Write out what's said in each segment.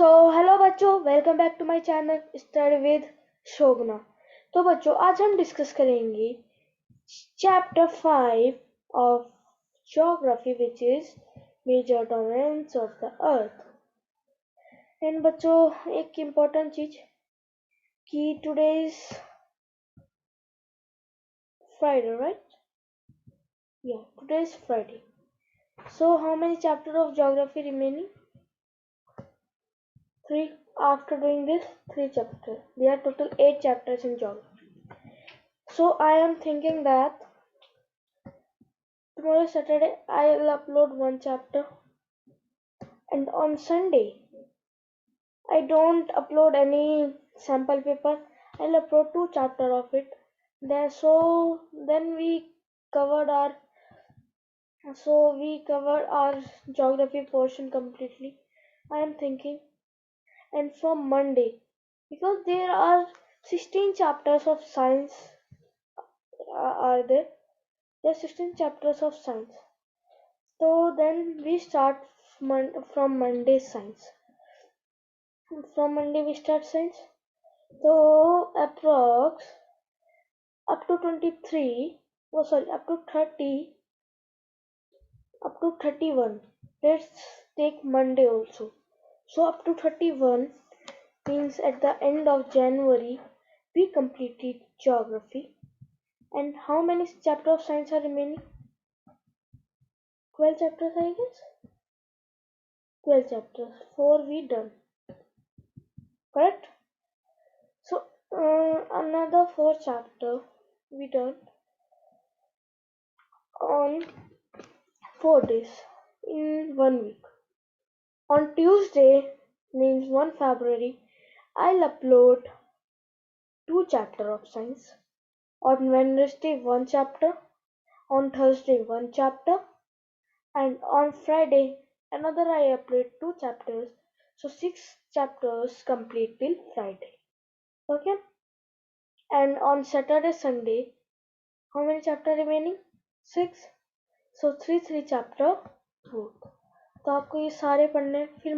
Hello बच्चों, welcome back to my channel study with Shobhana. तो बच्चों, आज हम डिस्कस करेंगे chapter 5 of geography which is major domains of the earth. And बच्चों, एक इम्पोर्टेंट चीज कि today is Friday, right? Yeah, today is Friday. So how many chapters of geography remaining? 3. After doing this, 3 chapters. There are total 8 chapters in geography. So I am thinking that tomorrow Saturday I will upload one chapter, and on Sunday I don't upload any sample paper. I'll upload 2 chapters of it. Then we covered our geography portion completely. I am thinking, and from Monday, because there are 16 chapters of science, are there? There are 16 chapters of science. So then we start from Monday science. From Monday we start science. So approx up to 23, up to 30, up to 31. Let's take Monday also. So up to 31 means at the end of January we completed geography. And how many chapters of science are remaining? 12 chapters, I guess. 12 chapters. 4 we done. Correct? So another 4 chapter we done on 4 days in 1 week. On Tuesday, means 1 February, I'll upload 2 chapter of science. On Wednesday 1 chapter, on Thursday 1 chapter, and on Friday another I upload 2 chapters. So 6 chapters complete till Friday. Okay? And on Saturday Sunday, how many chapter remaining? 6. So 3 chapter both. तो आपको ये सारे पढ़ने, फिर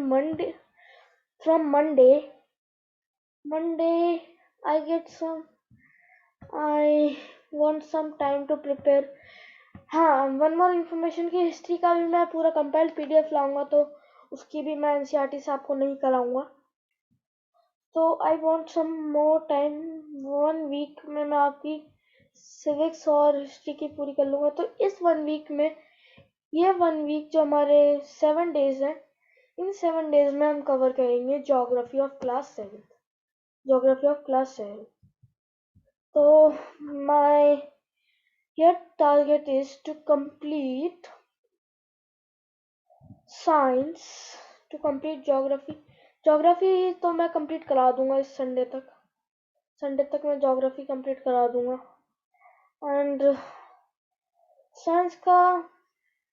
from Monday I want some time to prepare. हाँ, one more information की history का भी मैं पूरा कंपाइल्ड पीडीएफ लाऊंगा, तो उसकी भी मैं एनसीईआरटी से आपको नहीं कराऊंगा. तो I want some more time. 1 week में मैं आपकी सिविक्स और हिस्ट्री की पूरी कर लूंगा. तो इस 1 वीक में, ये 1 वीक जो हमारे 7 डेज हैं, इन 7 डेज में हम कवर करेंगे ज्योग्राफी ऑफ क्लास 7. तो my target is to complete science, to complete geography तो मैं कंप्लीट करा दूंगा इस संडे तक मैं ज्योग्राफी कंप्लीट करा दूंगा. एंड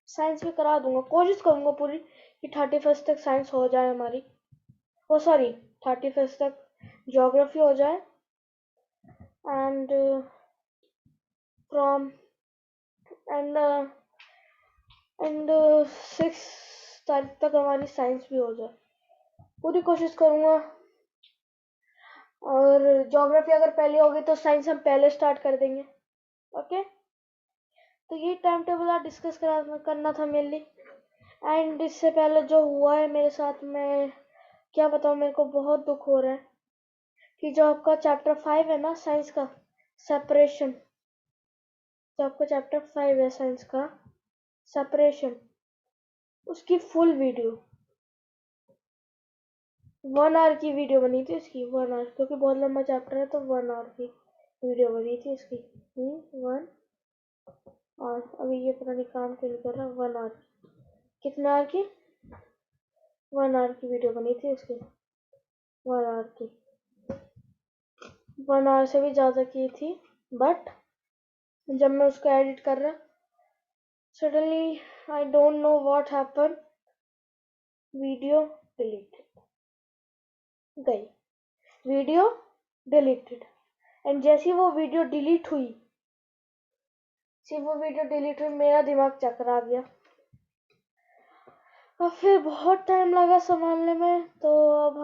साइंस भी करा दूंगा. कोशिश करूंगा पूरी कि 31st तक साइंस हो जाए हमारी. 31st तक ज्योग्राफी हो जाए. एंड एंड 6 तारीख तक हमारी साइंस भी हो जाए. पूरी कोशिश करूंगा. और ज्योग्राफी अगर पहले होगी तो साइंस हम पहले स्टार्ट कर देंगे. ओके? तो ये टाइम टेबल आज डिस्कस करना था मेनली. एंड इससे पहले जो हुआ है मेरे साथ, मैं क्या बताऊं, मेरे को बहुत दुख हो रहा है कि जो आपका चैप्टर 5 है ना साइंस का, सेपरेशन, जो आपका चैप्टर 5 है साइंस का सेपरेशन, उसकी फुल वीडियो 1 आवर की वीडियो बनी थी उसकी. 1 आवर, क्योंकि बहुत लंबा चैप्टर है तो 1 आवर की वीडियो बनी थी उसकी. 1 और अभी ये पता नहीं काम क्यों नहीं कर रहा. 1 आवर, कितने आवर की? 1 आवर की वीडियो बनी थी उसकी. 1 आवर की, 1 आवर से भी ज़्यादा की थी. बट जब मैं उसको एडिट कर रहा, suddenly I don't know what happen, video deleted गई. Video deleted. एंड जैसी वो वीडियो डिलीट हुई, मेरा दिमाग चकरा गया. और फिर बहुत टाइम लगा संभालने में, तो अब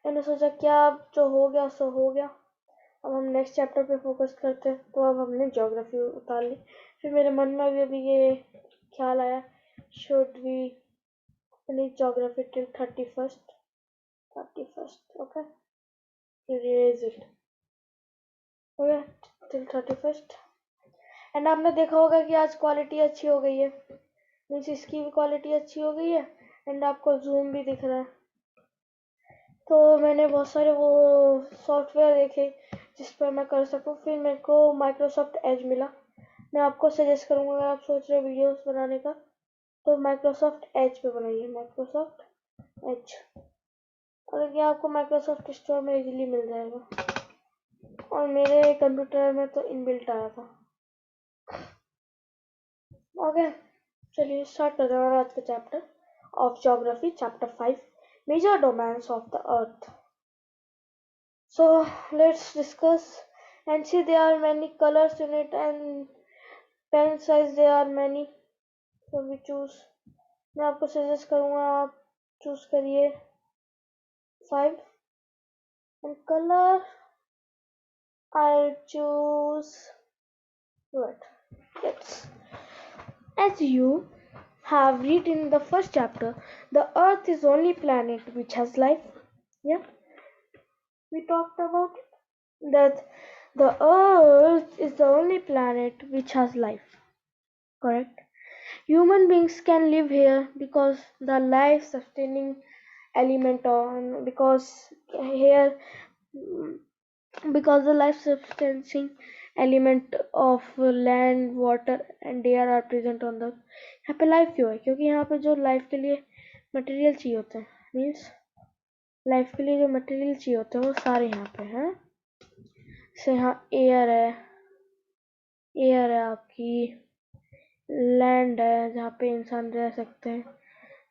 मैंने सोचा क्या, अब जो हो गया सो हो गया, अब हम नेक्स्ट चैप्टर पे फोकस करते हैं। तो अब हमने ज्योग्राफी उतार ली। फिर मेरे मन में भी अभी ये ख्याल आया, should we finish geography till 31st, okay, erase it, okay, till 31st। And आपने देखा होगा कि आज क्वालिटी अच्छी हो गई है, मीन्स इसकी भी क्वालिटी अच्छी हो गई है एंड आपको जूम भी दिख रहा है। तो मैंने बहुत सारे वो सॉफ्टवेयर देखे जिस पर मैं कर सकूँ, फिर मेरे को माइक्रोसॉफ्ट एज मिला। मैं आपको सजेस्ट करूँगा, अगर आप सोच रहे हो वीडियोस बनाने का तो माइक्रोसॉफ्ट एज पे बनाइए, माइक्रोसॉफ्ट एज। और ये आपको माइक्रोसॉफ्ट स्टोर में इजीली मिल जाएगा, और मेरे कंप्यूटर में तो इनबिल्ट आया था। ओके, चलिए स्टार्ट करते हैं आज का chapter of geography, chapter 5, major domains of the earth. So let's discuss and see, there are many colors in it and pen size there are many, so we choose। मैं आपको suggest करूँगा आप choose करिए 5 and color I'll choose red। Yes, as you have read in the first chapter, the earth is only planet which has life. Yeah, we talked about it, that the earth is the only planet which has life, correct? Human beings can live here because the life sustaining element on, because here, because the life sustaining element of land, water and air are present on the, यहाँ पे life क्यों है? क्योंकि यहाँ पे जो life के लिए मटेरियल चाहिए होते हैं, मीन्स लाइफ के लिए जो मटेरियल चाहिए होते हैं वो सारे यहाँ पे हैं। जैसे यहाँ एयर है, एयर है आपकी, लैंड है जहाँ पे इंसान रह सकते हैं,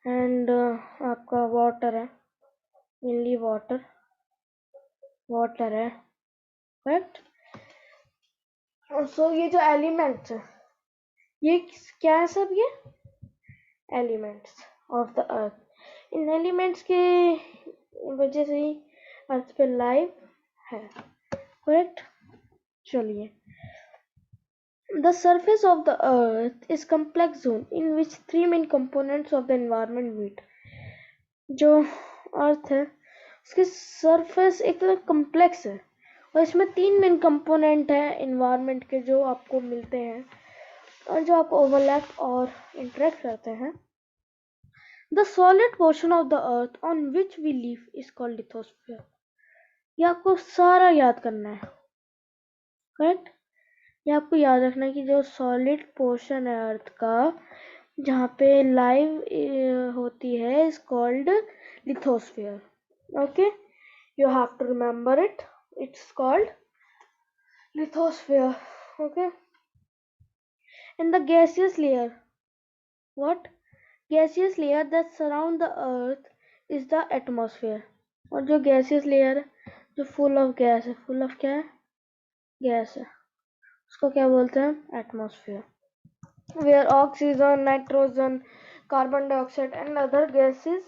एंड आपका वाटर है, मेनली वाटर, वाटर है, करेक्ट। सो ये जो एलिमेंट्स है ये क्या है सब? ये elements of the earth, in elements के वजह से ही अर्थ पे लाइफ है, करेक्ट। चलिए, the surface of the earth is complex zone in which three main components of the environment meet। जो अर्थ है उसके सरफेस एक तो कम्प्लेक्स है और इसमें तीन मेन कंपोनेंट है एनवायरनमेंट के जो आपको मिलते हैं और जो आपको ओवरलैप और इंटरेक्ट करते हैं। The solid portion of the earth on which we live is called lithosphere. ये आपको सारा याद करना है, करेक्ट। ये आपको याद रखना है कि जो सॉलिड पोर्शन है अर्थ का जहाँ पे लाइव होती है is called lithosphere. Okay, you have to remember it, it's called lithosphere, okay। In the gaseous layer, what gaseous layer that surround the earth is the atmosphere। और जो gaseous layer है जो full of gas है, full of क्या है? Gas है, उसको क्या बोलते हैं? Atmosphere. where oxygen, nitrogen, carbon dioxide and other gases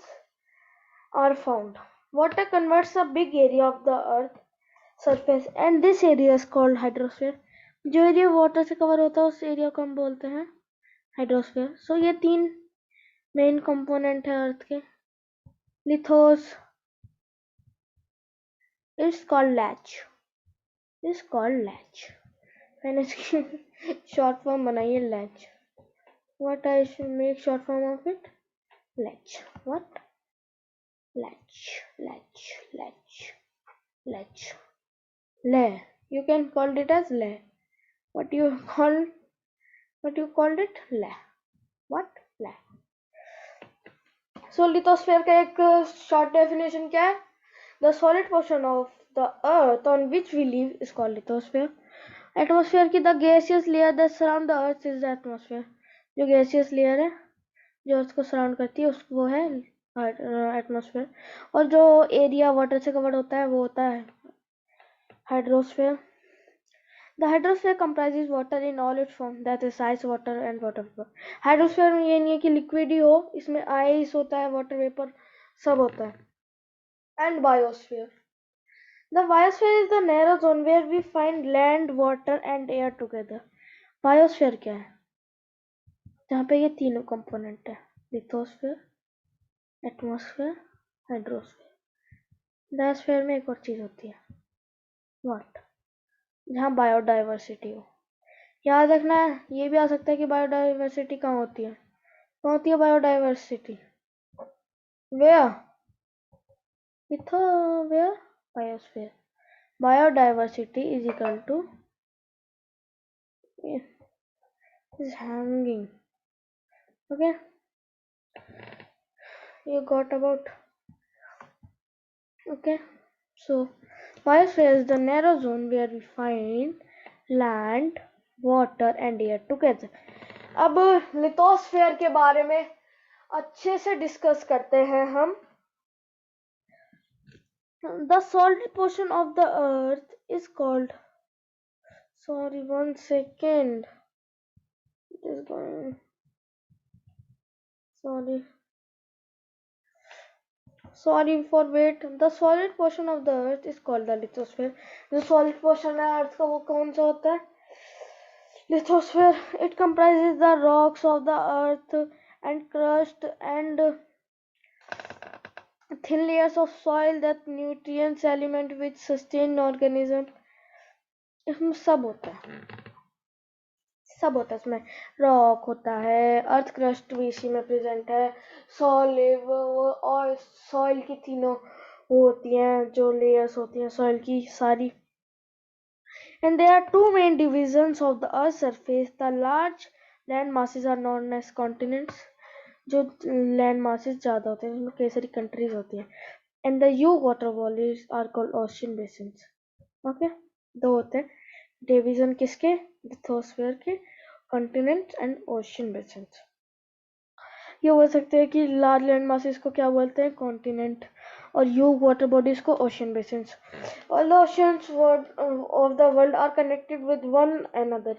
are found। Water converts a big area of the earth surface and this area is called hydrosphere। जो area water से cover होता है उस एरिया को हम बोलते हैं हाइड्रोस्फीयर। सो ये तीन मेन कंपोनेंट है अर्थ के। Lithos it's called latch, it's called latch. मैंने इसकी शॉर्ट फॉर्म बनाई है latch. What I should make short form of it? Latch. What? Latch, latch, latch, latch, ले। You can call it as le। What you called it? Le। What? Le। So lithosphere का एक short definition क्या है? The solid portion of the earth on which we live is called lithosphere। Atmosphere की the gaseous layer that surround the earth is the atmosphere। जो gaseous layer है जो अर्थ को surround करती है उसको वो है एटमॉस्फेयर। और जो एरिया वाटर से कवर्ड होता है वो होता है hydrosphere. The hydrosphere comprises water in all its form, that is ice, water and water vapor. Hydrosphere में ये नहीं है कि लिक्विड ही हो, इसमें आइस होता है, वाटर वेपर सब होता है. And biosphere. The biosphere is the narrow zone where we find land, water and air together. Biosphere क्या है? जहाँ पे ये तीनों कंपोनेंट है, लिथोस्फीयर, एटमॉस्फेयर, हाइड्रोस्फीयर. बायोस्फीयर में एक और चीज होती है, व्हाट? जहाँ बायोडाइवर्सिटी हो. याद रखना है, ये भी आ सकता है कि बायोडाइवर्सिटी कहाँ होती है. कहाँ होती है biodiversity? Where? Litho where? Biosphere. Biodiversity is equal to is hanging. Okay, you got about. Okay, so biosphere is the narrow zone where we find land, water and air together. अब lithosphere के बारे में अच्छे से discuss करते हैं हम. The solid portion of the earth is called, sorry 1 second, it is going, sorry for wait. The solid portion of the earth is called the lithosphere. जो solid portion है अर्थ का वो कौन सा होता है? Lithosphere. It comprises the rocks of the earth and crust and thin layers of soil that nutrients element which sustain organism. इसमें सब होता है, सब होता है. इसमें रॉक होता है, अर्थ क्रस्ट भी इसी में प्रेजेंट है, सॉइल और सॉइल की तीनों वो होती हैं जो लेयर्स होती हैं सॉइल की सारी. And there are two main divisions of the earth's surface. The large land masses are known as continents, जो लैंड मासेस ज़्यादा होते हैं जिसमें कई सारी कंट्रीज होती हैं. And the huge water bodies are called ocean basins. Okay, दो होते हैं डिवीजन किसके? लिथोस्फीयर के, कॉन्टिनेंट एंड ओशियन बेसिन्स. ये बोल सकते हैं कि लार्ज लैंड मासेस को क्या बोलते हैं? कॉन्टिनेंट. और ह्यूज वाटर बॉडीज को ocean basins. All the oceans of the world are connected with one another.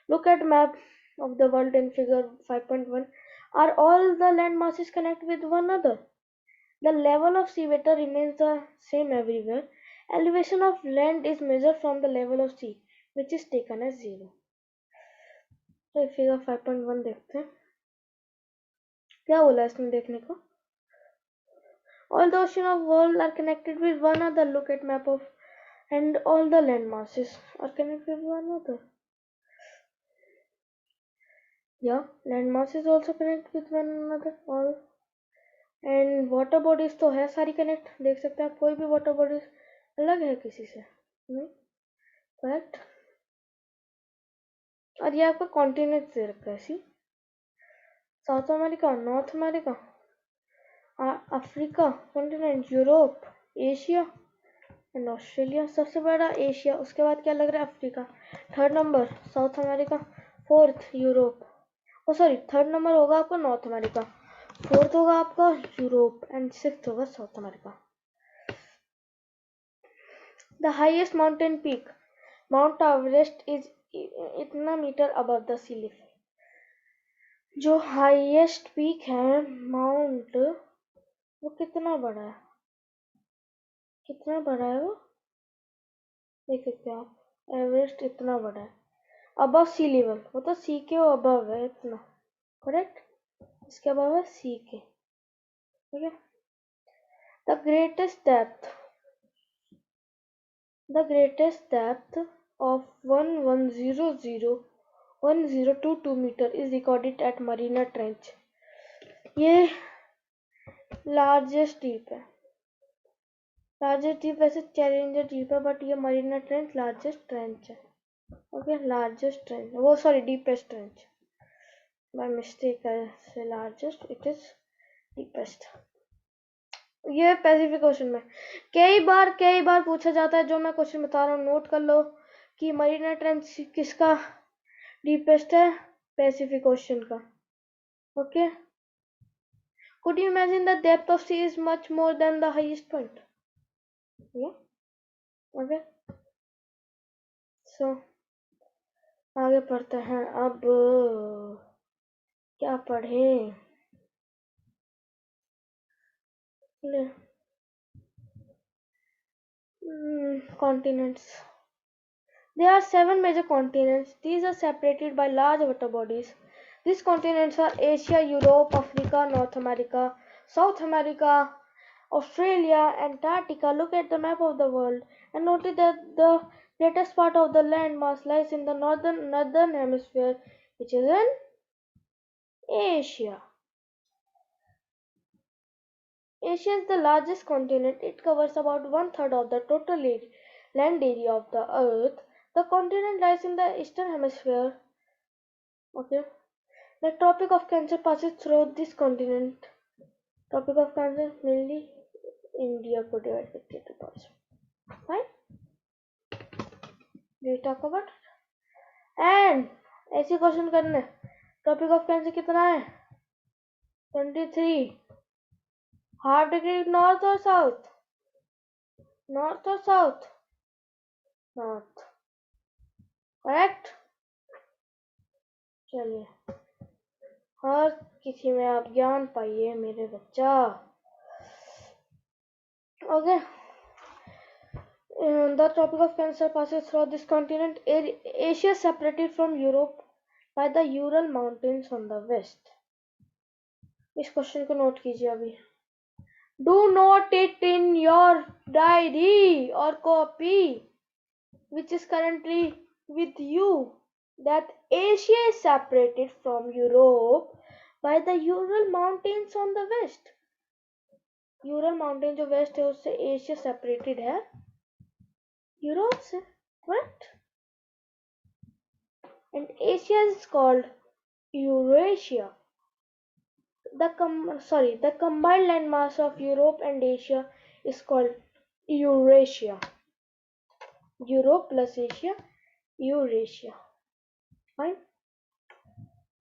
Look at map of the world in figure 5.1. Are all the land masses connected with one another? The level of seawater remains the same everywhere. Elevation of land is measured from the level of sea, which is taken as 0. तो figure 5.1 देखते हैं क्या बोला इसमें देखने को. All the oceans of world are connected with one another. Look at map of, and all the land masses are connected with one another. Yeah, land masses also connect with one another. All and water bodies तो है सारी connect. देख सकते हैं आप, कोई भी water bodies अलग है किसी से नहीं. करेक्ट. और ये आपका कॉन्टिनेंट दे रखा है. See, South America, North America, Africa continent, Europe, Asia and Australia. सबसे बड़ा एशिया, उसके बाद क्या लग रहा है? Africa. Third number South America, fourth Europe, oh sorry third number होगा आपका नॉर्थ अमेरिका, फोर्थ होगा आपका यूरोप एंड फिफ्थ होगा South America. The highest mountain peak Mount Everest is इतना metre above the sea level. जो highest peak है Mount, वो कितना बड़ा है? कितना बड़ा है वो देख सकते हैं आप. एवरेस्ट इतना बड़ा है अबव सी लेवल, वो तो सी के अबव है इतना. करेक्ट, इसके अबव है सी के. ठीक है. The greatest depth of 1022 meter is recorded at Mariana Trench. ये लार्जेस्ट डीप है. लार्जेस्ट डीप वैसे चैलेंजर डीप है, बट ये मरीना ट्रेंच लार्जेस्ट ट्रेंच है. ओके, लार्जेस्ट ट्रेंच, वो sorry deepest trench, by mistake है लार्जेस्ट, इट इज डीपेस्ट. ये Pacific ocean में कई बार पूछा जाता है. जो मैं क्वेश्चन बता रहा हूँ नोट कर लो कि मरीना ट्रेंच किसका डीपेस्ट है? पैसिफिक ओशन का. Okay. Could you imagine the depth of sea is much more than the highest point? Yeah. Okay. So आगे पढ़ते हैं अब। क्या पढ़ें? Continents. There are seven major continents. These are separated by large water bodies. These continents are Asia, Europe, Africa, North America, South America, Australia, Antarctica. Look at the map of the world and notice that the greatest part of the land mass lies in the northern hemisphere, which is in Asia. Asia is the largest continent. It covers about one-third of the total land area of the Earth. The continent lies in the eastern hemisphere. Okay. The Tropic of Cancer passes through this continent. Tropic of Cancer mainly India could divide with two parts. Fine. We talk about and ऐसे question करने. Tropic of Cancer कितना है? 23. Half degree north or south? North or south? North. Correct. चलिए, हर किसी में आप ज्ञान पाइए मेरे बच्चा. Okay. The Tropic of Cancer passes through this continent. Asia is separated from Europe by the Ural Mountains on the west. इस question को नोट कीजिए अभी. Do note it in your diary or copy which is currently with you that Asia is separated from Europe by the Ural Mountains on the west. Ural mountain जो west है उससे Asia separated है Europe से. Correct. And Asia is called Eurasia. The combined land mass of Europe and Asia is called Eurasia. Europe plus Asia, Eurasia. Fine.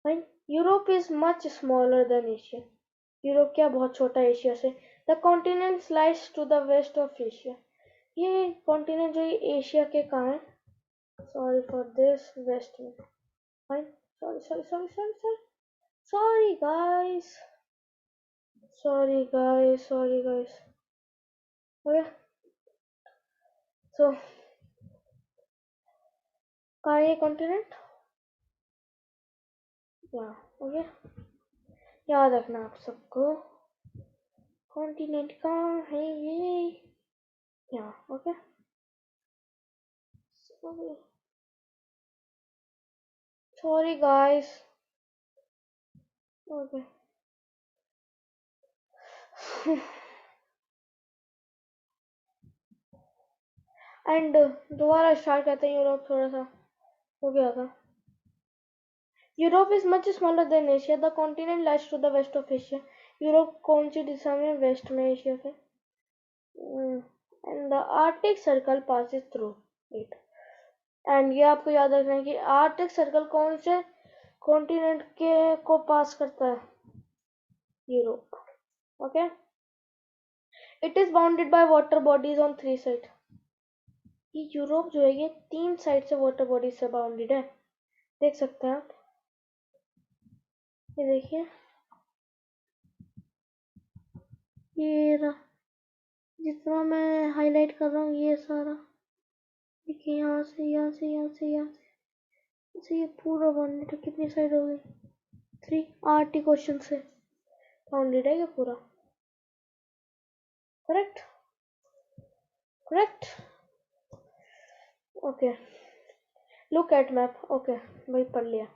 Fine. Europe is much smaller than Asia. Europe क्या बहुत छोटा है Asia से. The continent lies to the west of Asia. ये continent जो ये Asia के कहाँ है? Sorry for this, west में. Fine. Sorry guys. Okay. So कहाँ है ये कॉन्टिनेंट? ओके. याद रखना आप सबको कॉन्टिनेंट कहाँ है ये. यहाँ. Okay. Sorry guys. Okay. And दोबारा स्टार्ट करते हैं. यूरोप थोड़ा सा हो गया था. Europe is much smaller than Asia. The continent lies to the west of Asia. Europe कौन सी दिशा में? वेस्ट में एशिया से. And the arctic circle passes through it. And ये आपको याद रखना है कि आर्टिक सर्कल कौन से कॉन्टिनेंट के को पास करता है? Europe. Okay. It is bounded by water bodies on 3 side. ये यूरोप जो है ये 3 साइड से वाटर बॉडीज से बाउंडेड है. देख सकते हैं आप. ये देखिए ये जितना मैं हाईलाइट कर रहा हूँ ये सारा देखिए. यहाँ से ये पूरा बाउंडेड है. कितनी साइड हो गई? 3. आर्टी क्वेश्चन से बाउंडेड है ये पूरा. Correct. Okay. Look at map. Okay भाई पढ़ लिया.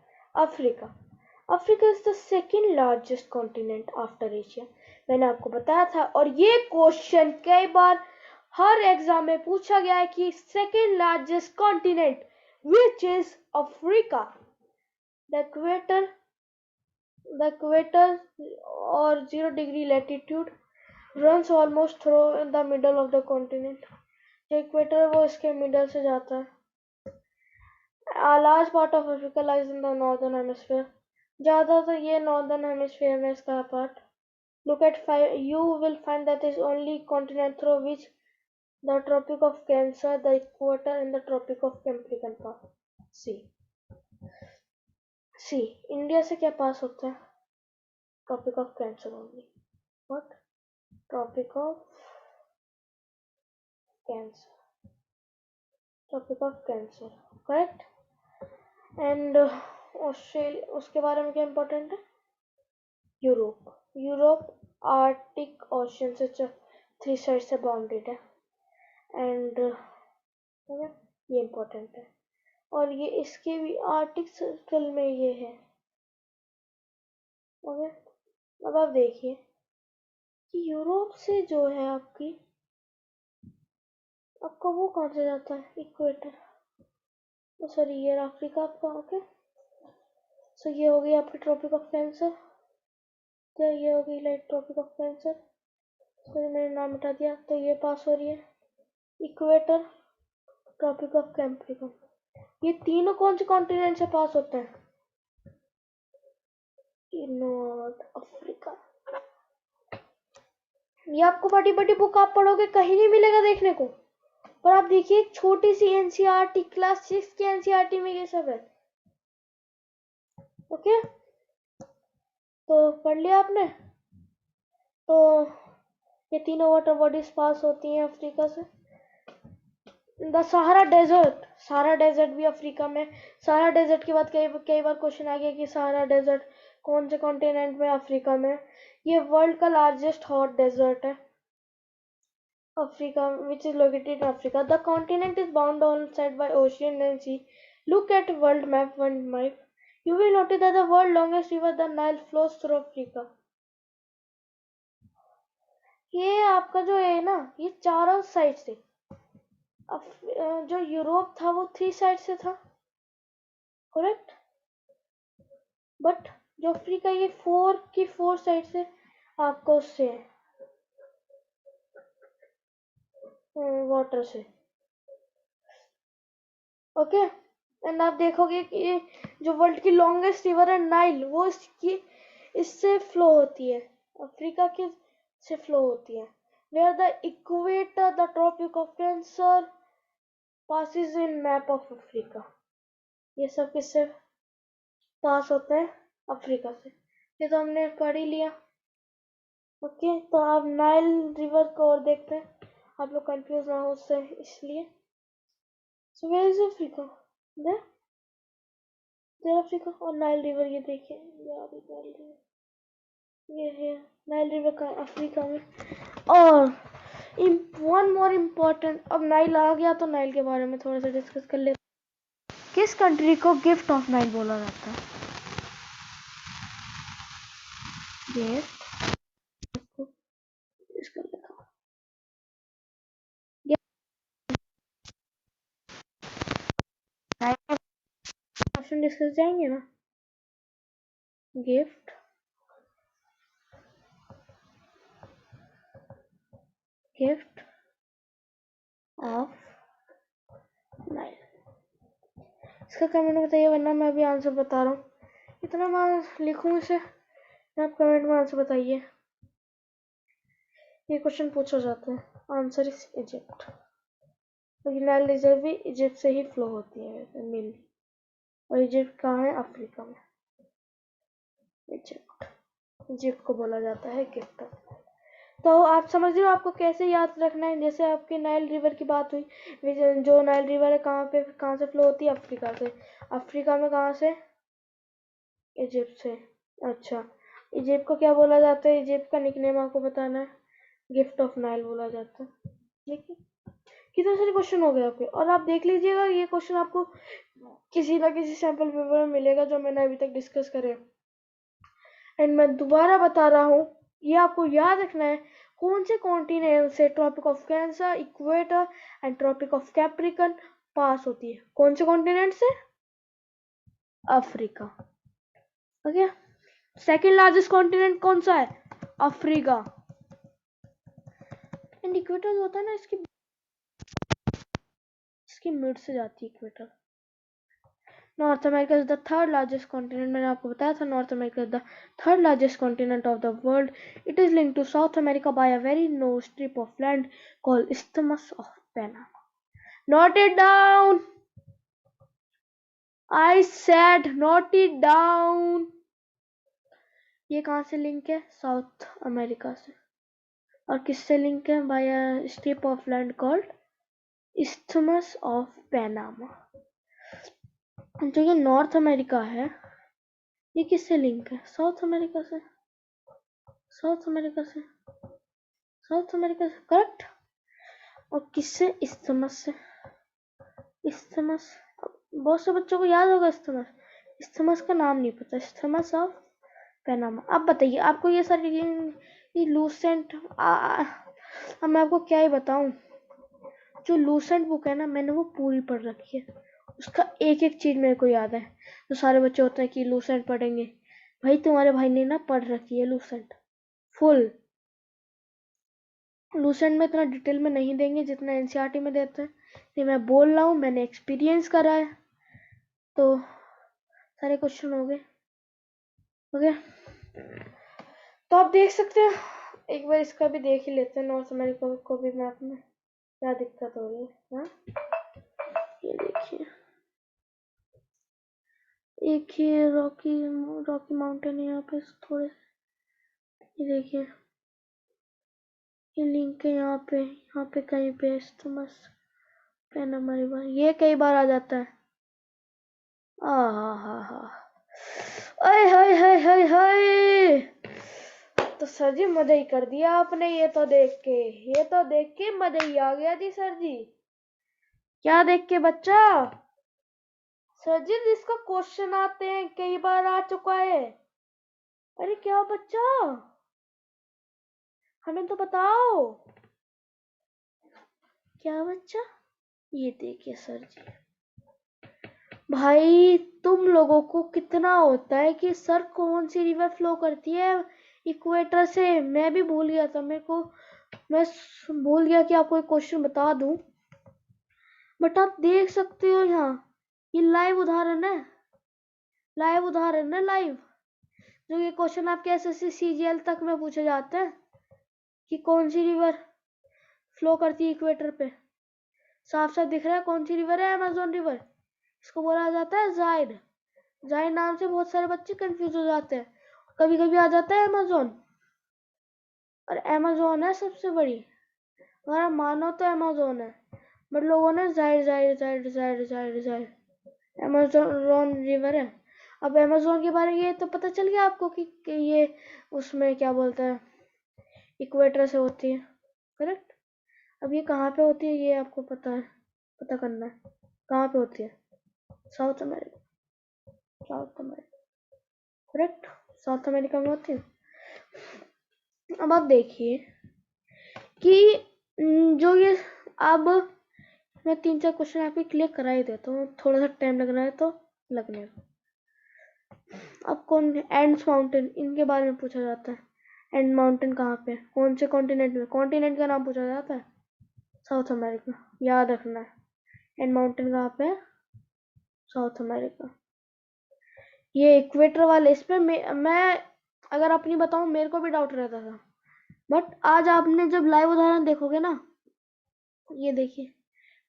Africa. Africa is the second largest continent after Asia. मैंने आपको बताया था और ये क्वेश्चन कई बार हर एग्जाम में पूछा गया है कि second largest continent which is Africa. The equator और 0 degree latitude runs almost through the middle of the continent. जो इक्वेटर है वो इसके मिडल से जाता है. A large part of Africa lies in the northern hemisphere. ज़्यादातर ये northern hemisphere में इसका part. Look at 5. You will find that is only continent through which the Tropic of Cancer, the equator, and the Tropic of Capricorn pass. See. See India से क्या pass होता है? Tropic of cancer only. What? Tropic of cancer. Tropic of cancer, correct. And Australia, उसके बारे में क्या important है? Europe. Europe Arctic ocean से 3 साइड से बाउंडेड है. एंड ये इम्पोर्टेंट है. और ये इसके भी आर्टिक सर्कल में ये है. ओके. अब आप देखिए कि यूरोप से जो है आपका वो कौन से जाता है? इक्वेटर. सॉरी, ये अफ्रीका आपका. ओके. सो ये हो गई आपकी ट्रॉपिक ऑफ कैंसर. तो ये हो गई लाइक ट्रॉपिक ऑफ कैंसर. तो मैंने नाम मिटा दिया. तो ये पास हो रही है इक्वेटर, ट्रॉपिक ऑफ कैप्रिकॉर्न. ये तीनों कौन से कॉन्टिनेंट से पास होते हैं? North Africa. ये आपको बड़ी बड़ी बुक आप पढ़ोगे कहीं नहीं मिलेगा देखने को. पर आप देखिए एक छोटी सी एनसीईआरटी, क्लास 6 की एनसीईआरटी में ये सब है. ओके. तो पढ़ लिया आपने. तो ये तीनों वाटर बॉडीज पास होती हैं अफ्रीका से. The Sahara desert. Sahara desert भी अफ्रीका में. सहारा डेजर्ट के बाद कई बार क्वेश्चन आ गया कि सहारा डेजर्ट कौन से कॉन्टिनेंट में? अफ्रीका में. ये वर्ल्ड का लार्जेस्ट हॉट डेजर्ट है Africa, which is located in Africa. The continent is bound on side by ocean and sea. Look at world map, one map. You will notice that the world longest river, the Nile, flows through Africa. ये आपका जो है ना, ये चारों side से. जो Europe था वो 3 साइड से था, करेक्ट. बट जो अफ्रीका ये 4 साइड से आपको उससे है, वाटर से. ओके. एंड आप देखोगे कि जो वर्ल्ड की लॉन्गेस्ट रिवर है नाइल, वो इससे फ्लो होती है, अफ्रीका के से फ्लो होती है. Where the equator, the tropic of cancer passes in map of Africa. ये सब किससे पास होते हैं? अफ्रीका से. ये तो हमने पढ़ ही लिया. ओके. तो आप नाइल रिवर को और देखते हैं, आप लोग कंफ्यूज ना हो उससे, इसलिए. So where is Africa? There Africa. और नाइल रिवर ये देखिए, ये आ रही नाइल रिवर. ये है नाइल रिवर का अफ्रीका में. और वन मोर इम्पोर्टेंट, अब नाइल आ गया तो नाइल के बारे में थोड़ा सा डिस्कस कर ले. किस कंट्री को गिफ्ट ऑफ नाइल बोला जाता है? गिफ्ट. इसका लिखा ऑप्शन डिस्कस जाएंगे ना. Gift gift of Nile. इसका कमेंट में बताइए, वरना मैं अभी आंसर बता रहा हूँ. इतना मैं लिखूँ इसे, आप कमेंट में आंसर बताइए. ये क्वेश्चन पूछा जाता है. Answer is Egypt. Nile river भी इजिप्ट से ही फ्लो होती है मेनली. और इजिप्ट कहाँ है? अफ्रीका में. इजिप्ट. इजिप्ट को बोला जाता है गिफ्ट ऑफ. तो आप समझ रहे हो आपको कैसे याद रखना है. जैसे आपकी नाइल रिवर की बात हुई, जो नाइल रिवर है कहाँ से फ्लो होती है? अफ्रीका से. अफ्रीका में कहाँ से? इजिप्ट से. अच्छा. इजिप्ट को क्या बोला जाता है? इजिप्ट का निकनेम आपको बताना है. गिफ्ट ऑफ नाइल बोला जाता है. ठीक है. कितने सारे क्वेश्चन हो गए आपके. और आप देख लीजिएगा ये क्वेश्चन आपको किसी ना किसी सैंपल पेपर में मिलेगा जो मैंने अभी तक डिस्कस करे. एंड मैं दोबारा बता रहा हूँ, ये आपको याद रखना है कौन से कॉन्टिनेंट से Tropic of cancer, equator and tropic of Capricorn पास होती है. कौन से कॉन्टिनेंट से? Africa. Okay. Second largest continent कौन सा है? अफ्रीका. एंड इक्वेटर जो होता है ना, इसकी मिड से जाती है equator. North America is the third largest continent. मैंने आपको बताया था north America is the third largest continent of the world. It is linked to south America by a very no strip of land called Isthmus of Panama. Note it down. I said note it down. ये कहाँ से link है? South America से। और किससे link है? By a strip of land called isthmus of Panama. जो ये नॉर्थ अमेरिका है, ये किससे लिंक है? साउथ अमेरिका से। साउथ अमेरिका से, साउथ अमेरिका से, करेक्ट। और किससे? इस्थमस से। इस्थमस, बहुत से बच्चों को याद होगा इस्थमस। इस्थमस का नाम नहीं पता। Isthmus of Panama. अब बताइए, आपको ये सारी ये लूसेंट, अब मैं आपको क्या ही बताऊं। जो लूसेंट बुक है ना, मैंने वो पूरी पढ़ रखी है। उसका एक एक चीज मेरे को याद है। तो सारे बच्चे होते हैं कि लूसेंट पढ़ेंगे, भाई तुम्हारे भाई ने ना पढ़ रखी है लूसेंट फुल। लूसेंट में इतना डिटेल में नहीं देंगे जितना एनसीईआरटी में देते हैं। ये मैं बोल रहा हूँ, मैंने एक्सपीरियंस करा है। तो सारे क्वेश्चन हो गए। ओके, तो आप देख सकते हैं, एक बार इसका भी देख ही लेते हैं। नॉर्थ अमेरिका को भी मैप में क्या दिक्कत हो रही है। ये देखिए, एक ही रॉकी रॉकी माउंटेन है यहाँ पे थोड़े। ये देखिए, ये लिंक है यहाँ पे कहीं पे इस्थमस पैनामा रिवर, ये कई बार आ जाता है। हा, अय हाय हाय हाय हाय। तो सर जी मजा ही कर दिया आपने। ये तो देख के, ये तो देख के मजा ही आ गया जी सर जी। क्या देख के बच्चा? सर जी जिसका क्वेश्चन आते हैं कई बार आ चुका है। अरे क्या बच्चा, हमें तो बताओ। क्या बच्चा? ये देखिए सर जी, भाई तुम लोगों को कितना होता है कि सर कौन सी रिवर फ्लो करती है इक्वेटर से। मैं भी भूल गया था, मैं भूल गया कि आपको एक क्वेश्चन बता दूं। बट आप देख सकते हो यहाँ, ये लाइव उदाहरण है, लाइव उदाहरण है, लाइव। जो ये क्वेश्चन आपके एसएससी सीजीएल तक में पूछे जाते हैं कि कौन सी रिवर फ्लो करती है इक्वेटर पे। साफ साफ दिख रहा है कौन सी रिवर है, अमेजोन रिवर। इसको बोला जाता है जाइड। जाइड नाम से बहुत सारे बच्चे कंफ्यूज हो जाते हैं। कभी कभी आ जाता है अमेजोन, और अमेजोन है सबसे बड़ी। अगर आप मानो तो अमेजोन है, बट लोगों ने जाइड जाइड जाइड जाइड जाइड जाइड, अमेजोन रिवर है। अब अमेजोन के बारे में ये तो पता चल गया आपको कि ये उसमें क्या बोलते हैं, इक्वेटर से होती है, करेक्ट। अब ये कहाँ पे होती है ये आपको पता है, पता करना है कहाँ पे होती है। South America, south America, correct, south America में होती है। अब आप देखिए कि जो ये, अब मैं 3-4 क्वेश्चन आपके क्लियर करा ही देता हूँ, थोड़ा सा टाइम लग रहा है तो लगने दो। अब कौन, एंड्स माउंटेन, इनके बारे में पूछा जाता है। एंड माउंटेन कहाँ पे, कौन से कॉन्टिनेंट में, कॉन्टिनेंट का नाम पूछा जाता है साउथ अमेरिका, याद रखना है। एंड माउंटेन कहाँ पे है, साउथ अमेरिका। ये इक्वेटर वाले, इस पे मैं अगर अपनी बताऊं, मेरे को भी डाउट रहता था। बट आज आपने जब लाइव उदाहरण देखोगे ना, ये देखिए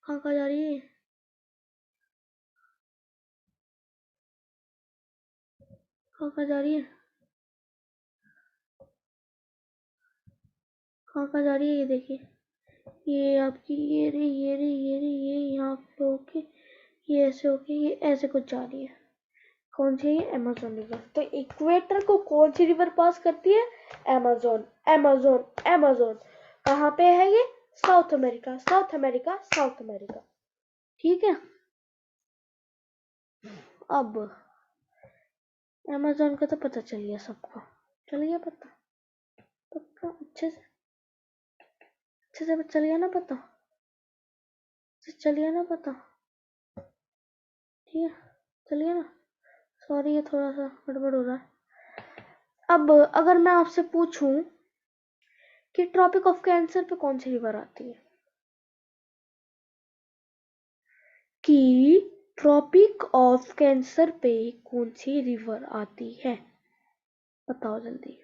कहाँ कहाँ जा रही है, कहाँ कहाँ जा रही है, कहाँ कहाँ जा रही है, ये देखिए। ये आपकी ये रही, ये रही, ये रही, ये यहाँ पे होके, ये ऐसे होके, ये ऐसे कुछ जा रही है। कौन सी है? Amazon river. तो इक्वेटर को कौन सी रिवर पास करती है? Amazon, Amazon, Amazon. कहाँ पे है ये? South America, south America, south America. ठीक है। अब अमेजोन का तो पता चल गया सबको, चल गया पता, पक्का अच्छे से चल गया ना पता, चल गया ना पता, ठीक है, चल गया ना। सॉरी ये थोड़ा सा गड़बड़ हो रहा है। अब अगर मैं आपसे पूछूं कि ट्रॉपिक ऑफ कैंसर पे कौन सी रिवर आती है, कि ट्रॉपिक ऑफ कैंसर पे कौन सी रिवर आती है, बताओ जल्दी।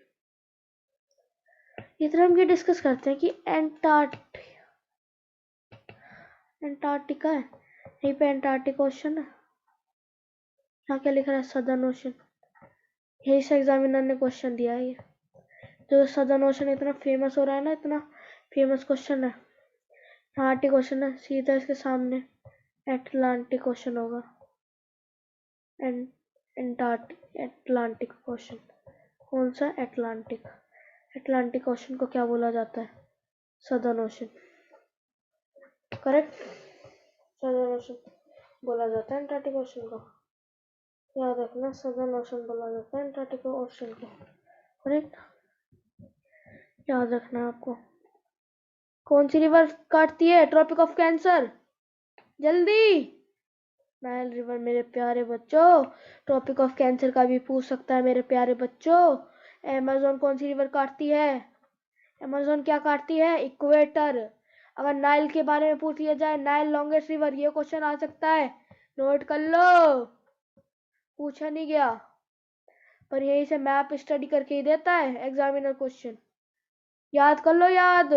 इतना हम ये डिस्कस करते हैं कि एंटार्क्टिका है, यहीं पे एंटार्क्टिक ओशन है। यहाँ क्या लिख रहा है? Southern ocean. यही से एग्जामिनर ने क्वेश्चन दिया है ये। जो सदर्न ओशन इतना फेमस हो रहा है ना, इतना फेमस क्वेश्चन है। आर्टिक क्वेश्चन है, सीधा इसके सामने एटलांटिक ओशन होगा। Atlantic ocean. कौन सा? एटलांटिक। एटलांटिक ओशन को क्या बोला जाता है? Southern ocean. Correct, southern ocean बोला जाता है एंटार्क्टिक ओशन को। याद रखना, सदर्न ओशन बोला जाता है एंटार्क्टिक ओशन को। करेक्ट, याद रखना है आपको। कौन सी रिवर काटती है ट्रॉपिक ऑफ कैंसर? जल्दी। नाइल रिवर मेरे प्यारे बच्चों। ट्रॉपिक ऑफ कैंसर का भी पूछ सकता है मेरे प्यारे बच्चों। अमेज़न कौन सी रिवर काटती है? अमेज़न क्या काटती है? इक्वेटर। अगर नाइल के बारे में पूछ लिया जाए, नाइल लॉन्गेस्ट रिवर, ये क्वेश्चन आ सकता है, नोट कर लो। पूछा नहीं गया, पर यही से मैप स्टडी करके ही देता है एग्जामिनर क्वेश्चन। याद कर लो, याद।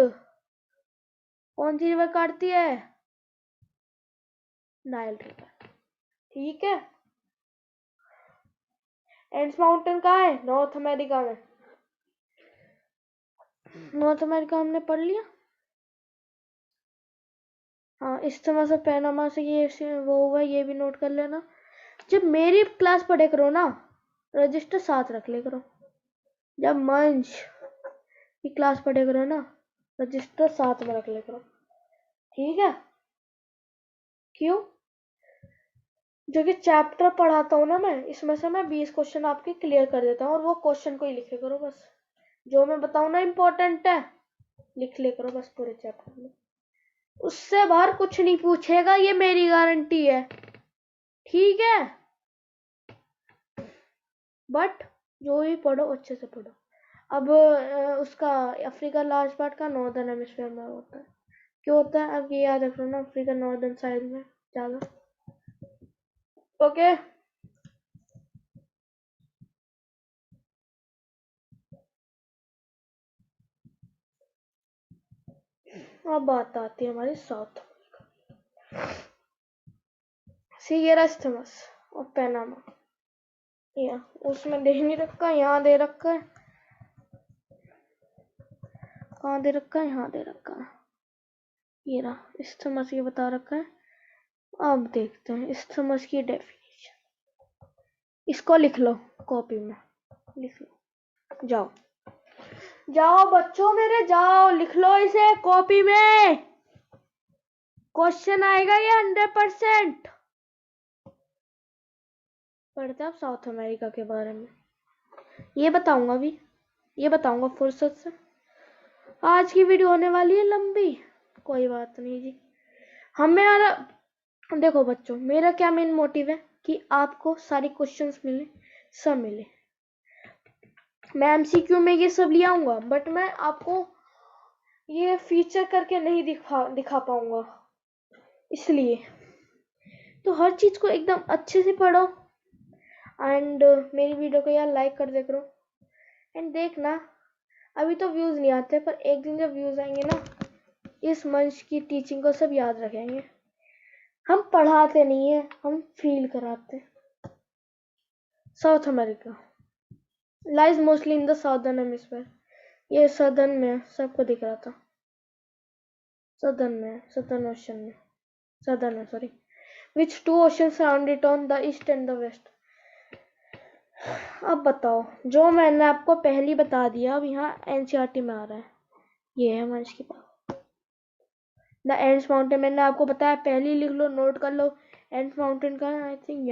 कौन सी रिवर काटती है? Nile river. ठीक है। एंड्स माउंटेन कहाँ है? नॉर्थ अमेरिका में। नॉर्थ अमेरिका हमने पढ़ लिया। हाँ, इस्थिमस ऑफ पैनामा से ये वो हुआ, ये भी नोट कर लेना। जब मेरी क्लास पढ़े करो ना, रजिस्टर साथ रख ले करो। जब मंच की क्लास पढ़े करो ना, रजिस्टर साथ में रख ले करो, ठीक है? क्यों? जो कि चैप्टर पढ़ाता हूँ ना मैं, इसमें से मैं 20 क्वेश्चन आपके क्लियर कर देता हूँ, और वो क्वेश्चन को ही लिखे करो बस। जो मैं बताऊँ ना इम्पोर्टेंट है, लिख ले करो बस पूरे चैप्टर में। उससे बाहर कुछ नहीं पूछेगा, ये मेरी गारंटी है, ठीक है? बट जो भी पढ़ो अच्छे से पढ़ो। अब उसका अफ्रीका लार्ज पार्ट का नॉर्दर्न हेमिस्फीयर में होता है। क्यों होता है? अब ये याद रखो ना, अफ्रीका नॉर्दर्न साइड में ज्यादा। ओके, अब बात आती है हमारी साउथ सियरा इस्थमस और पैनामा। या उसमें दे नहीं रखा, यहाँ दे रखा है। कहाँ दे रखा है? यहाँ दे रखा है। ये रहा इस्थमस, ये बता रखा है। अब देखते हैं इस्थमस की डेफिनेशन। इसको लिख लो कॉपी में, लिख लो। जाओ जाओ बच्चों मेरे, जाओ लिख लो इसे कॉपी में। क्वेश्चन आएगा ये 100%। पढ़ते आप साउथ अमेरिका के बारे में, ये बताऊंगा भी, ये बताऊंगा फुर्सत से। आज की वीडियो होने वाली है लंबी, कोई बात नहीं जी। हमें देखो बच्चों, मेरा क्या मेन मोटिव है कि आपको सारे क्वेश्चंस मिले, सब मिले। मैं एमसीक्यू में ये सब ले आऊंगा, बट मैं आपको ये फीचर करके नहीं दिखा पाऊंगा, इसलिए तो हर चीज को एकदम अच्छे से पढ़ो। एंड मेरी वीडियो को यार लाइक कर दे करो। एंड देखना, अभी तो व्यूज नहीं आते, पर एक दिन जब व्यूज आएंगे ना, इस मंच की टीचिंग को सब याद रखेंगे। हम पढ़ाते नहीं है, हम फील कराते। South America lies mostly in the southern hemisphere. ये सदर्न में, सबको दिख रहा था। सदर्न में, सदर्न ओशन में, सदर्न में sorry. Which two ocean surround it on the east and the west? अब बताओ, जो मैंने आपको पहले बता दिया, अब यहाँ एनसीईआरटी में आ रहा है, ये है मंच की बात। द एंड्स माउंटेन मैंने आपको बताया, पहले लिख लो, नोट कर लो। एंड्स माउंटेन का आई थिंक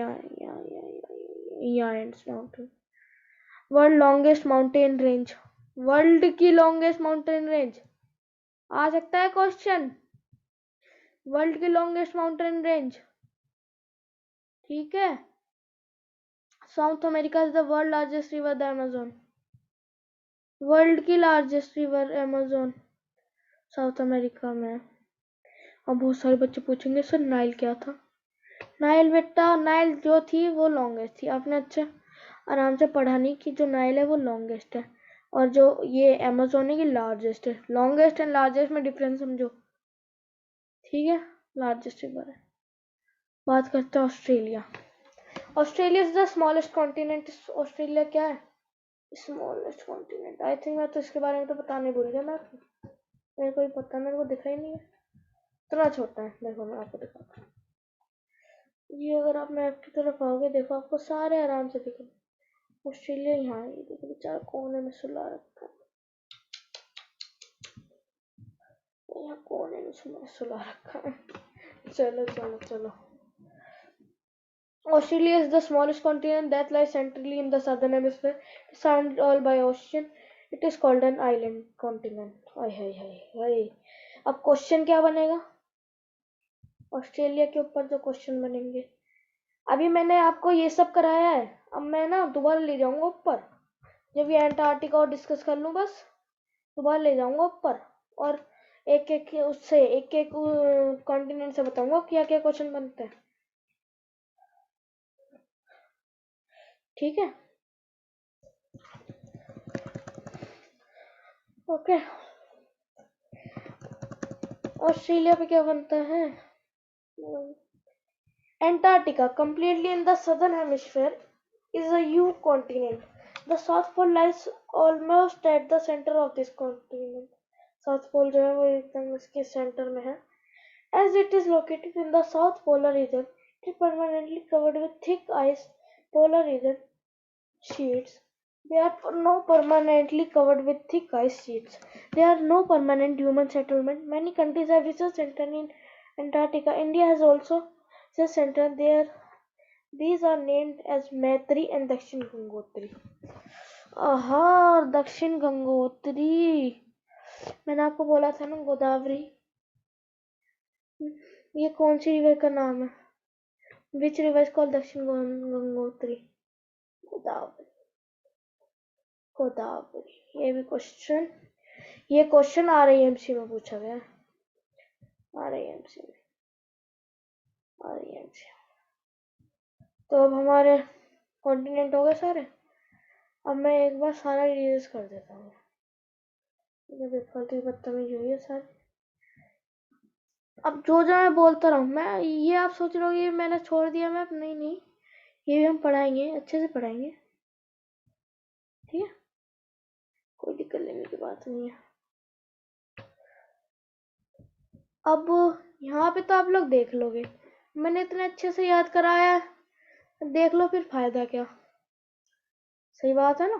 यहाँ Andes mountain. World longest mountain range, world की लॉन्गेस्ट माउंटेन रेंज आ सकता है क्वेश्चन। वर्ल्ड की लॉन्गेस्ट माउंटेन रेंज, ठीक है? South America is the world largest river the Amazon. World की largest river Amazon South America में। अब बहुत सारे बच्चे पूछेंगे सर नाइल क्या था? नाइल बेटा, नाइल जो थी वो लॉन्गेस्ट थी। आपने अच्छा आराम से पढ़ा नहीं कि जो नाइल है वो लॉन्गेस्ट है, और जो ये अमेज़न है कि लार्जेस्ट है। लॉन्गेस्ट एंड लार्जेस्ट में डिफरेंस समझो, ठीक है? लार्जेस्ट रिवर है। बात करते हैं Australia. Australia is the smallest continent. Australia क्या है? Smallest continent. आई थिंक मैं तो इसके बारे में तो बताने भूल गया। मैं मेरे को ही पता, मेरे को दिखा ही नहीं है, इतना छोटा है। देखो मैं आपको दिखाता हूँ। ये अगर आप मैप की तरफ आओगे, देखो आपको सारे आराम से दिखेंगे। ऑस्ट्रेलिया यहाँ है, ये देखो बेचारा कोने में सुला रखा है, यहाँ कोने में सुला रखा है। चलो चलो चलो। Australia is the smallest continent that lies centrally in the southern hemisphere, surrounded all by ocean. It is called an island continent. हाय हाय हाय हाय। अब क्वेश्चन क्या बनेगा ऑस्ट्रेलिया के ऊपर? जो क्वेश्चन बनेंगे, अभी मैंने आपको ये सब कराया है, अब मैं ना दोबारा ले जाऊंगा ऊपर। जब ये एंटार्क्टिका और डिस्कस कर लूँ, बस दोबारा ले जाऊंगा ऊपर, और एक एक उससे एक एक कॉन्टिनेंट से बताऊंगा क्या क्या क्वेश्चन बनते हैं। ठीक है, ओके। ऑस्ट्रेलिया पे क्या बनता है? Antarctica, completely in the southern hemisphere, is a huge continent. The South Pole lies almost at the center of this continent. South Pole जो है वो एकदम इसके सेंटर में है. As it is located in the South Polar region, it is permanently covered with thick ice polar region sheets. They are no permanently covered with thick ice sheets. There are no permanent human settlement. Many countries have research centers in Antarctica. India has also research center there. These are named as Maitri and Dakshin Gangotri. आहा, दक्षिण गंगोत्री। मैंने आपको बोला था ना गोदावरी। ये कौन सी रिवर का नाम है? Which river is called दक्षिण गंगोत्री? गोदावरी। गोदावरी। ये भी क्वेश्चन, ये क्वेश्चन RIMC में पूछा गया। RIMC में, RIMC। तो अब हमारे कॉन्टिनेंट हो गए सारे। अब मैं एक बार सारा रिलीज कर देता हूँ। बेफालतू की बदतमीजी हुई है सारी। अब जो मैं बोलता रहूँ, मैं ये आप सोच रहे हो ये मैंने छोड़ दिया मैप? नहीं नहीं, ये भी हम पढ़ाएंगे, अच्छे से पढ़ाएंगे। ठीक है, कोई दिक्कत लेने की बात नहीं है। अब यहाँ पे तो आप लोग देख लोगे, मैंने इतने अच्छे से याद कराया, देख लो फिर फायदा क्या। सही बात है ना?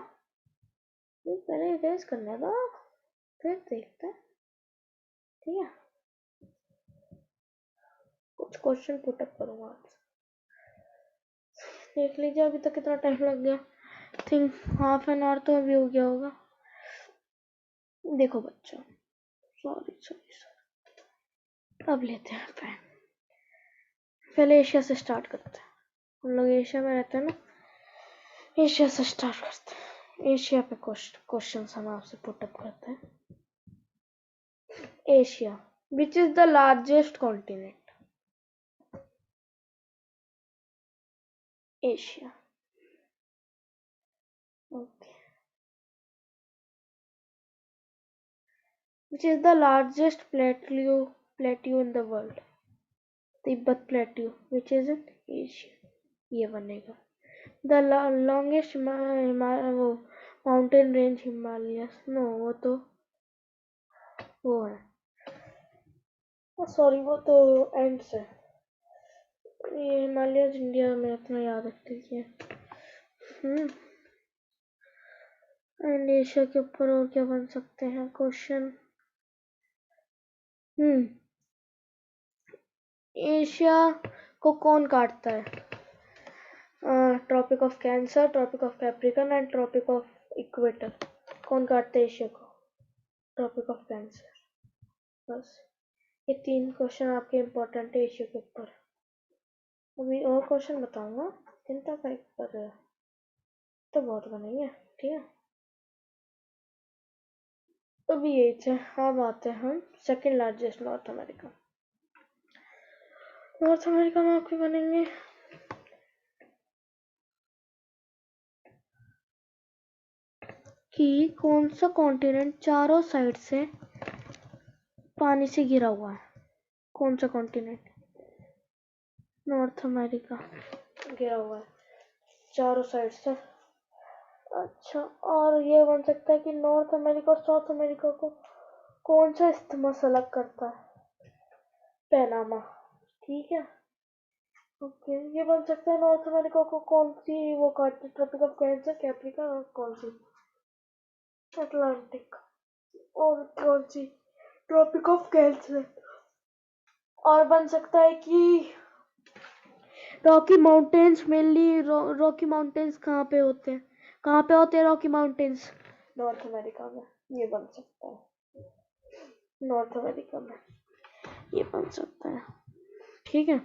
पहले रिवाइज करने दो, फिर देखते हैं। ठीक है, कुछ क्वेश्चन पुट अप करूंगा आज। देख लीजिए अभी तक कितना टाइम लग गया। थिंक हाफ एन आवर तो अभी हो गया होगा। देखो बच्चों, सॉरी सॉरी सॉरी। अब लेते हैं पेन। पहले एशिया से स्टार्ट करते हैं। हम लोग एशिया में रहते हैं ना, एशिया से स्टार्ट करते हैं। एशिया पे क्वेश्चन हम आपसे पुट अप करते हैं। Asia, which is the largest continent? Asia, okay. Which is the largest plateau in the world? Tibet plateau, which is in Asia. ये बनेगा। The longest mountain range Himalayas. No, वो तो वो है, सॉरी वो तो एंड्स है। ये हिमालयस इंडिया में अपना याद रख लीजिए। एंड एशिया के ऊपर और क्या बन सकते हैं क्वेश्चन? एशिया को कौन काटता है? Tropic of cancer, tropic of capricorn and tropic of equator. कौन काटता है एशिया को? Tropic of cancer. बस ये 3 क्वेश्चन आपके इम्पोर्टेंट है एशिया के ऊपर। अभी और क्वेश्चन बताऊंगा, चिंता कर तो बहुत बनेंगे। ठीक है, तो भी यही थे। अब आते हैं हम second largest north America. North America में आपके बनेंगे कि कौन सा कॉन्टिनेंट चारों साइड से पानी से घिरा हुआ है? कौन सा कॉन्टिनेंट? नॉर्थ अमेरिका घिरा हुआ है। चारों साइड से। अच्छा, और ये बन सकता है कि नॉर्थ अमेरिका और साउथ अमेरिका को कौन सा इस्थमस अलग करता है? पैनामा। ठीक है। ओके, ये बन सकता है नॉर्थ अमेरिका को कौन सी वो काटती, ट्रॉपिक ऑफ कैंसर, कैप्रिकॉर्न, और कौन सी अटलांटिक, और कौन सी ट्रॉपिक ऑफ कैंसर। और बन सकता है कि Rocky mountains mainly, Rocky mountains कहाँ पे होते हैं, कहाँ पे होते हैं रॉकी माउंटेन्स? नॉर्थ अमेरिका में। ये बन सकता है नॉर्थ अमेरिका में, ये बन सकता है। ठीक है।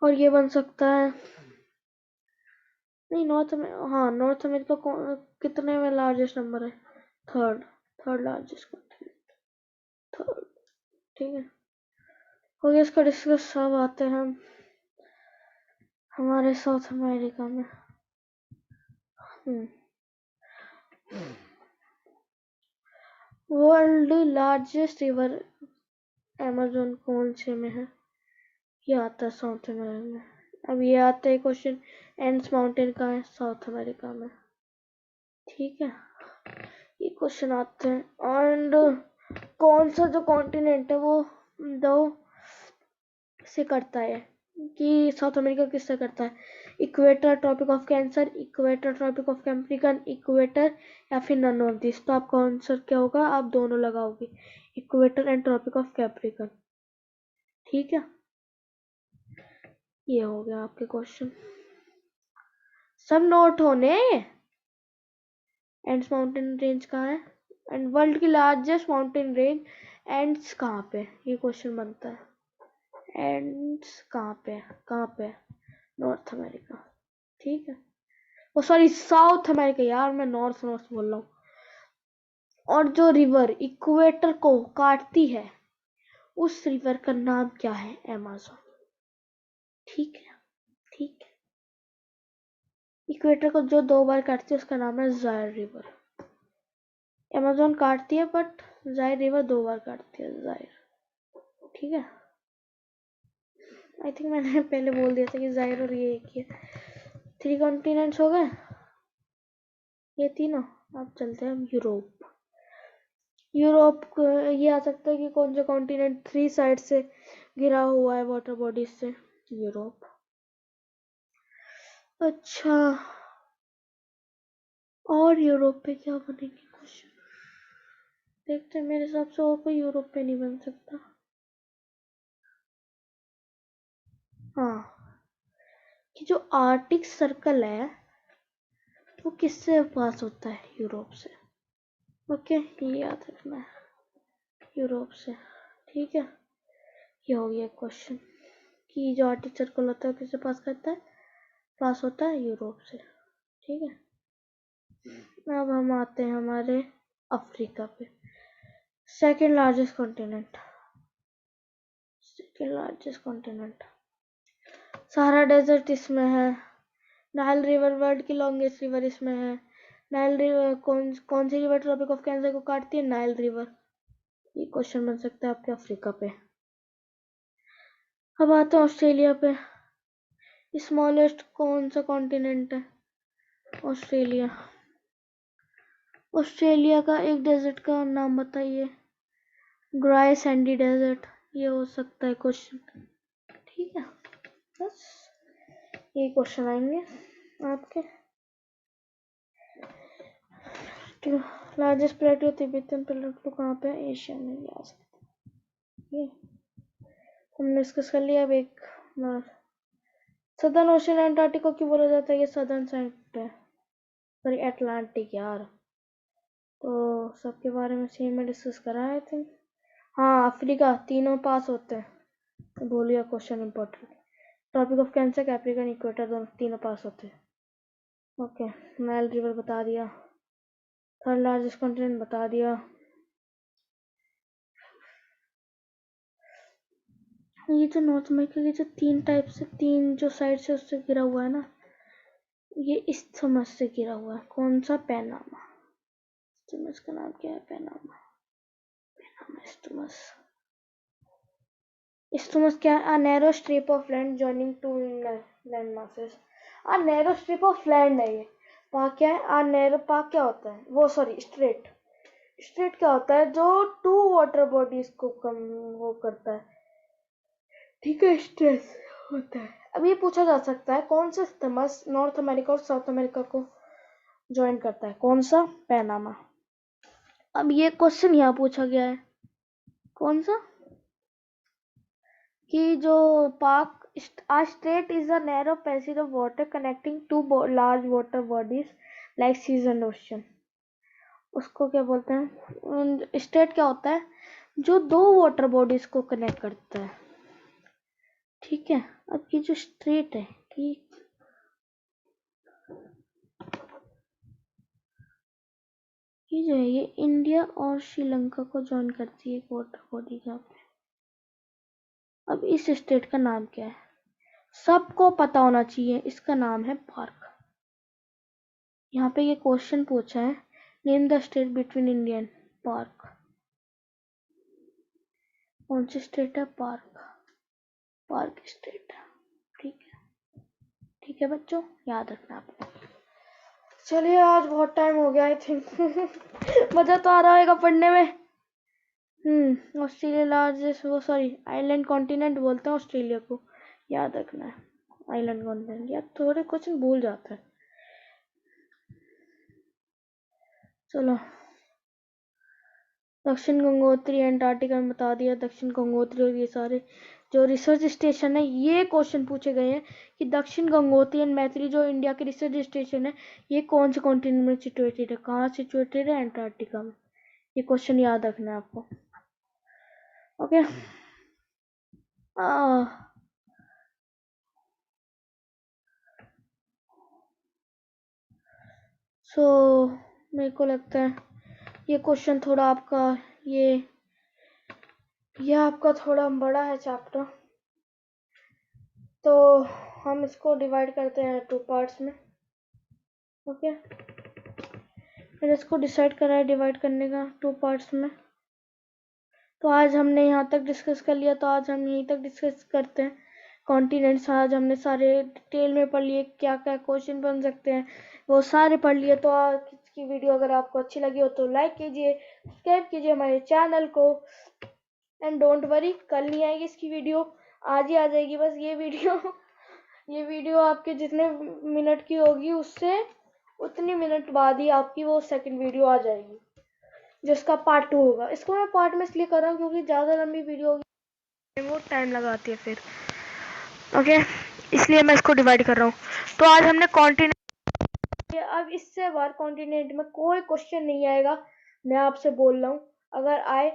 और ये बन सकता है, नहीं नॉर्थ में, हाँ नॉर्थ अमेरिका कितने में लार्जेस्ट नंबर है? Third, third largest country, third. ठीक है, हो गया इसका डिस्कस। अब आते हैं हम हमारे साउथ अमेरिका में। वर्ल्ड लार्जेस्ट रिवर अमेजोन कौन से में है? ये आता है साउथ अमेरिका में। अब ये आता है क्वेश्चन, एंड्स माउंटेन कहाँ है? साउथ अमेरिका में। ठीक है, ये क्वेश्चन आते हैं। एंड कौन सा जो कॉन्टिनेंट है वो दो से करता है, कि साउथ अमेरिका किससे करता है? Equator, tropic of cancer, equator, tropic of capricorn, equator, या फिर नन ऑफ दिस। तो आपका आंसर क्या होगा? आप दोनों लगाओगे, equator and tropic of capricorn. ठीक है, ये हो गया आपके क्वेश्चन। सब नोट होने। एंड्स माउंटेन रेंज कहाँ है? एंड वर्ल्ड की लार्जेस्ट माउंटेन रेंज एंड्स कहाँ पे? ये क्वेश्चन बनता है। एंड्स कहाँ पे? कहाँ पे? North America. ठीक है, ओ सॉरी साउथ अमेरिका यार, मैं नॉर्थ नॉर्थ बोल रहा हूँ। और जो रिवर इक्वेटर को काटती है उस रिवर का नाम क्या है? अमेज़न। ठीक है, ठीक है। इक्वेटर को जो 2 बार काटती है उसका नाम है जायर रिवर। अमेज़न काटती है बट जायर रिवर 2 बार काटती है, जायर। ठीक है, आई थिंक मैंने पहले बोल दिया था कि जायर और ये एक ही है। 3 कॉन्टिनेंट्स हो गए, ये तीनों। अब चलते हैं यूरोप। यूरोप ये आ सकता है कि कौन सा कॉन्टिनेंट 3 साइड से घिरा हुआ है वाटर बॉडीज से? यूरोप। अच्छा, और यूरोप पे क्या बनेंगे क्वेश्चन? देखते हैं, मेरे हिसाब से और कोई यूरोप पे नहीं बन सकता। हाँ, कि जो आर्टिक सर्कल है वो किससे पास होता है? यूरोप से। ओके, ये याद रखना है, यूरोप से। ठीक है, ये हो गया क्वेश्चन कि जो आर्टिक सर्कल होता है किससे पास करता है? पास होता है यूरोप से। ठीक है, अब हम आते हैं हमारे अफ्रीका पे। Second largest continent, second largest continent. Sahara desert इसमें है। नाइल रिवर वर्ल्ड की लॉन्गेस्ट रिवर इसमें है। नाइल रिवर कौन सी रिवर ट्रॉपिक ऑफ कैंसर को काटती है? Nile river. ये क्वेश्चन बन सकता है आपके अफ्रीका पे। अब आते हैं ऑस्ट्रेलिया पे। स्मॉलेस्ट कौन सा कॉन्टिनेंट है? ऑस्ट्रेलिया। ऑस्ट्रेलिया का एक डेजर्ट का नाम बताइए। ड्राई सैंडी डेजर्ट, ये हो सकता है क्वेश्चन। ठीक है, बस ये क्वेश्चन आएंगे आपके। लार्जेस्ट प्लेटो तिब्बतन प्लेटो कहाँ पे है? एशिया में भी आ सकता है। ये हमने डिस्कस कर लिया। अब एक सदर्न ओशन एंटार्क्टिक को क्यों बोला जाता है? ये सदर्न साइड है, सॉरी अटलांटिक यार। तो सबके बारे में सेम में डिस्कस करा है आई थिंक। हाँ, अफ्रीका तीनों पास होते हैं, तो बोलिए question important. Tropic of cancer, capricorn, equator, दोनों तीनों पास होते हैं। ओके, नाइल रिवर बता दिया। थर्ड लार्जेस्ट कॉन्टिनेंट बता दिया। ये जो नॉर्थ अमेरिका के जो 3 टाइप से, 3 जो साइड से उससे घिरा हुआ है ना, ये इस्थमस से घिरा हुआ है। कौन सा? पैनामा। इस्थमस का नाम क्या है? Panama, Panama isthmus. इस्थमस क्या है? A narrow strip of land joining two land masses. A narrow strip of land है ये। पाक क्या है? आ नैरो पाक क्या होता है? वो सॉरी स्ट्रेट। स्ट्रेट क्या होता है? जो टू वाटर बॉडीज को कम वो करता है, ठीक है, स्ट्रेस होता है। अब ये पूछा जा सकता है कौन सा इस्तेमाल नॉर्थ अमेरिका और साउथ अमेरिका को ज्वाइन करता है? कौन सा? पैनामा। अब ये क्वेश्चन यहाँ पूछा गया है, कौन सा? कि जो पाक a strait is a narrow passage of water connecting two large water bodies like seas and ocean. उसको क्या बोलते हैं? स्ट्रेट क्या होता है? जो दो वाटर बॉडीज को कनेक्ट करता है, ठीक है। अब ये जो स्ट्रेट है, ठीक, ये जो है ये इंडिया और श्रीलंका को ज्वाइन करती है एक वाटर बॉडी का। अब इस स्टेट का नाम क्या है? सबको पता होना चाहिए, इसका नाम है पार्क। यहाँ पे ये क्वेश्चन पूछा है, name the state between India and park. कौन सी स्टेट है? पार्क। पार्क स्टेट, ठीक है। ठीक है बच्चों, याद रखना आपको। चलिए आज बहुत टाइम हो गया आई थिंक। मजा तो आ रहा होगा पढ़ने में। ऑस्ट्रेलिया लार्जेस्ट, वो सॉरी आइलैंड कॉन्टिनेंट बोलते हैं ऑस्ट्रेलिया को, याद रखना है। आइलैंड कॉन्टिनेंट, यार थोड़े क्वेश्चन भूल जाता है। चलो, दक्षिण गंगोत्री एंटार्क्टिका में बता दिया। दक्षिण गंगोत्री और ये सारे जो रिसर्च स्टेशन है, ये क्वेश्चन पूछे गए हैं कि दक्षिण गंगोत्री एंड मैत्री जो इंडिया के रिसर्च स्टेशन है, ये कौन से कॉन्टिनेंट में सिचुएटेड है? कहाँ सिचुएटेड है? एंटार्क्टिका में। ये क्वेश्चन याद रखना है आपको, ओके। सो मेरे को लगता है ये क्वेश्चन थोड़ा आपका ये आपका थोड़ा बड़ा है चैप्टर, तो हम इसको डिवाइड करते हैं 2 पार्ट्स में, ओके। फिर इसको डिसाइड करा है डिवाइड करने का 2 पार्ट्स में। तो आज हमने यहाँ तक डिस्कस कर लिया, तो आज हम यहीं तक डिस्कस करते हैं कॉन्टिनेंट्स। आज हमने सारे डिटेल में पढ़ लिए, क्या क्या क्वेश्चन बन सकते हैं वो सारे पढ़ लिए। तो आज की वीडियो अगर आपको अच्छी लगी हो तो लाइक कीजिए, सब्सक्राइब कीजिए हमारे चैनल को, एंड डोंट वरी कल नहीं आएगी इसकी वीडियो, आज ही आ जाएगी बस ये वीडियो। ये वीडियो आपके जितने मिनट की होगी उससे उतनी मिनट बाद ही आपकी वो सेकंड वीडियो आ जाएगी, जिसका पार्ट 2 होगा। इसको मैं पार्ट में इसलिए कर रहा हूँ क्योंकि ज़्यादा लंबी वीडियो होगी, वो टाइम लगाती है फिर, ओके। इसलिए मैं इसको डिवाइड कर रहा हूँ। तो आज हमने कॉन्टिनेंट, अब इससे बाहर कॉन्टिनेंट में कोई क्वेश्चन नहीं आएगा, मैं आपसे बोल रहा हूँ। अगर आए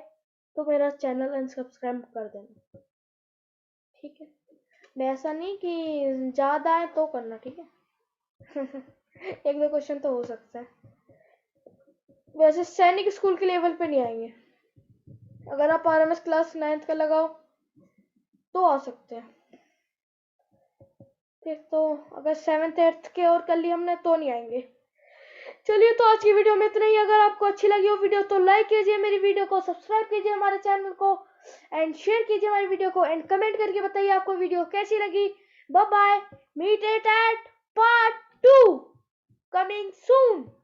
तो मेरा चैनल अनसब्सक्राइब कर देना, ठीक है। ऐसा नहीं कि ज़्यादा है तो करना, ठीक है। एक दो क्वेश्चन तो हो सकता है, वैसे सैनिक स्कूल के लेवल पे नहीं आएंगे। अगर आप RMS क्लास 9th का लगाओ तो आ सकते हैं, ठीक। तो अगर 7th 8th के और कर लिया हमने तो नहीं आएंगे। चलिए, तो आज की वीडियो में इतना ही। अगर आपको अच्छी लगी हो वीडियो तो लाइक कीजिए मेरी वीडियो को, सब्सक्राइब कीजिए हमारे चैनल को, एंड शेयर कीजिए हमारी वीडियो को, एंड कमेंट करके बताइए आपको वीडियो कैसी लगी। Bye bye, meet it at part 2 coming soon.